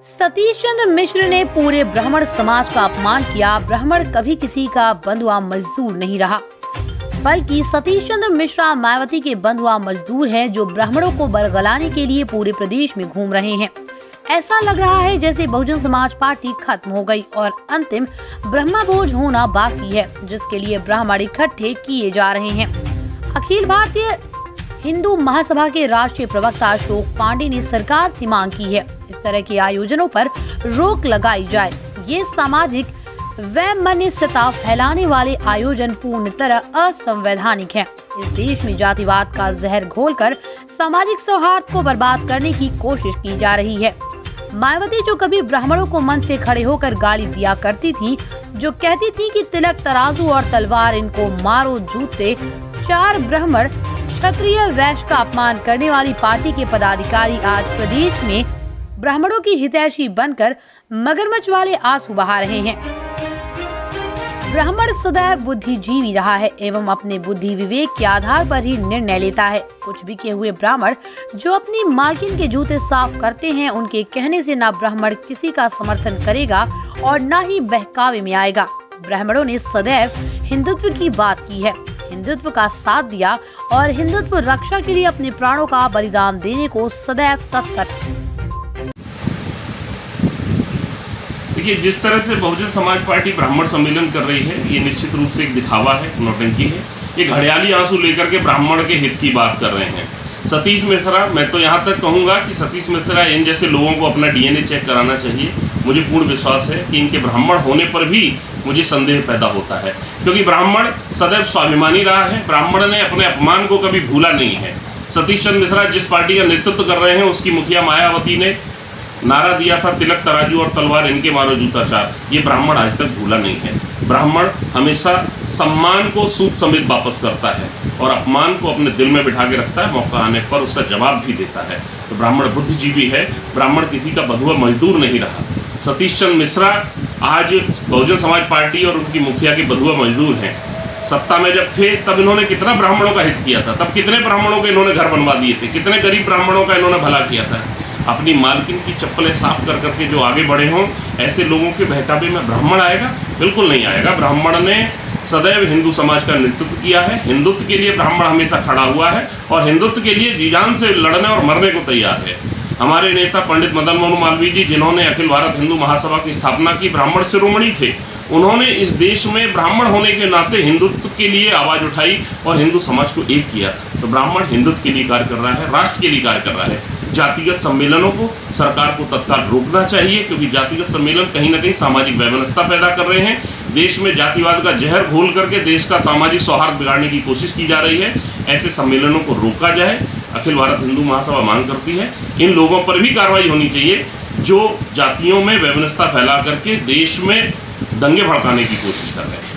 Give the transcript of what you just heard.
सतीश चंद्र मिश्र ने पूरे ब्राह्मण समाज का अपमान किया। ब्राह्मण कभी किसी का बंधुआ मजदूर नहीं रहा, बल्कि सतीश चंद्र मिश्रा मायावती के बंधुआ मजदूर हैं, जो ब्राह्मणों को बरगलाने के लिए पूरे प्रदेश में घूम रहे हैं। ऐसा लग रहा है जैसे बहुजन समाज पार्टी खत्म हो गई और अंतिम ब्रह्मभोज होना बाकी है, जिसके लिए ब्राह्मण इकट्ठे किए जा रहे हैं। अखिल भारतीय हिंदू महासभा के राष्ट्रीय प्रवक्ता अशोक पांडे ने सरकार से मांग की है, इस तरह के आयोजनों पर रोक लगाई जाए। ये सामाजिक वैमनस्यता फैलाने वाले आयोजन पूर्ण तरह असंवैधानिक हैं। इस देश में जातिवाद का जहर घोलकर सामाजिक सौहार्द को बर्बाद करने की कोशिश की जा रही है। मायावती, जो कभी ब्राह्मणों को मंच से खड़े होकर गाली दिया करती थी, जो कहती थी कि तिलक, तराजू और तलवार इनको मारो जूते, चार ब्राह्मण, क्षत्रिय, वैश्य का अपमान करने वाली पार्टी के पदाधिकारी आज प्रदेश में ब्राह्मणों की हितैषी बनकर मगरमच्छ वाले आंसू बहा रहे हैं। ब्राह्मण सदैव बुद्धिजीवी रहा है एवं अपने बुद्धि विवेक के आधार पर ही निर्णय लेता है। कुछ बिके हुए ब्राह्मण जो अपनी मालकिन के जूते साफ करते हैं, उनके कहने से ना ब्राह्मण किसी का समर्थन करेगा और ना ही बहकावे में आएगा। ब्राह्मणों ने सदैव हिंदुत्व की बात की है, हिंदुत्व का साथ दिया और हिंदुत्व रक्षा के लिए अपने प्राणों का बलिदान देने को सदैव तत्पर। देखिए, जिस तरह से बहुजन समाज पार्टी ब्राह्मण सम्मेलन कर रही है, ये निश्चित रूप से एक दिखावा है, नौटंकी है। ये घड़ियाली आंसू लेकर के ब्राह्मण के हित की बात कर रहे हैं। सतीश मिश्रा, मैं तो यहाँ तक कहूँगा कि सतीश मिश्रा इन जैसे लोगों को अपना डीएनए चेक कराना चाहिए। मुझे पूर्ण विश्वास है कि इनके ब्राह्मण होने पर भी मुझे संदेह पैदा होता है, क्योंकि ब्राह्मण सदैव स्वाभिमानी रहा है। ब्राह्मण ने अपने अपमान को कभी भूला नहीं है। सतीश चंद्र मिश्रा जिस पार्टी का नेतृत्व कर रहे हैं, उसकी मुखिया मायावती ने नारा दिया था, तिलक, तराजू और तलवार इनके मारो जूता चार। ये ब्राह्मण आज तक भूला नहीं है। ब्राह्मण हमेशा सम्मान को सूद समेत वापस करता है और अपमान को अपने दिल में बिठा के रखता है, मौका आने पर उसका जवाब भी देता है। तो ब्राह्मण बुद्धिजीवी है, ब्राह्मण किसी का बंधुआ मजदूर नहीं रहा। सतीश चंद्र मिश्रा आज बहुजन समाज पार्टी और उनकी मुखिया के बंधुआ मजदूर हैं। सत्ता में जब थे तब इन्होंने कितना ब्राह्मणों का हित किया था, तब कितने ब्राह्मणों के इन्होंने घर बनवा दिए थे, कितने गरीब ब्राह्मणों का इन्होंने भला किया था। अपनी मालकिन की चप्पलें साफ कर करके जो आगे बढ़े हों, ऐसे लोगों के बहकावे में ब्राह्मण आएगा? बिल्कुल नहीं आएगा। ब्राह्मण ने सदैव हिंदू समाज का नेतृत्व किया है। हिंदुत्व के लिए ब्राह्मण हमेशा खड़ा हुआ है और हिंदुत्व के लिए जी जान से लड़ने और मरने को तैयार है। हमारे नेता पंडित मदन मोहन मालवीय जी, जिन्होंने अखिल भारत हिंदू महासभा की स्थापना की, ब्राह्मण शिरोमणि थे। उन्होंने इस देश में ब्राह्मण होने के नाते हिंदुत्व के लिए आवाज़ उठाई और हिंदू समाज को एक किया। तो ब्राह्मण हिंदुत्व के लिए कार्य कर रहा है, राष्ट्र के लिए कार्य कर रहा है। जातिगत सम्मेलनों को सरकार को तत्काल रोकना चाहिए, क्योंकि जातिगत सम्मेलन कहीं ना कहीं सामाजिक वैमनस्यता पैदा कर रहे हैं। देश में जातिवाद का जहर घोल करके देश का सामाजिक सौहार्द बिगाड़ने की कोशिश की जा रही है। ऐसे सम्मेलनों को रोका जाए, अखिल भारत हिंदू महासभा मांग करती है। इन लोगों पर भी कार्रवाई होनी चाहिए जो जातियों में वैमनस्यता फैला करके देश में दंगे भड़काने की कोशिश कर रहे हैं।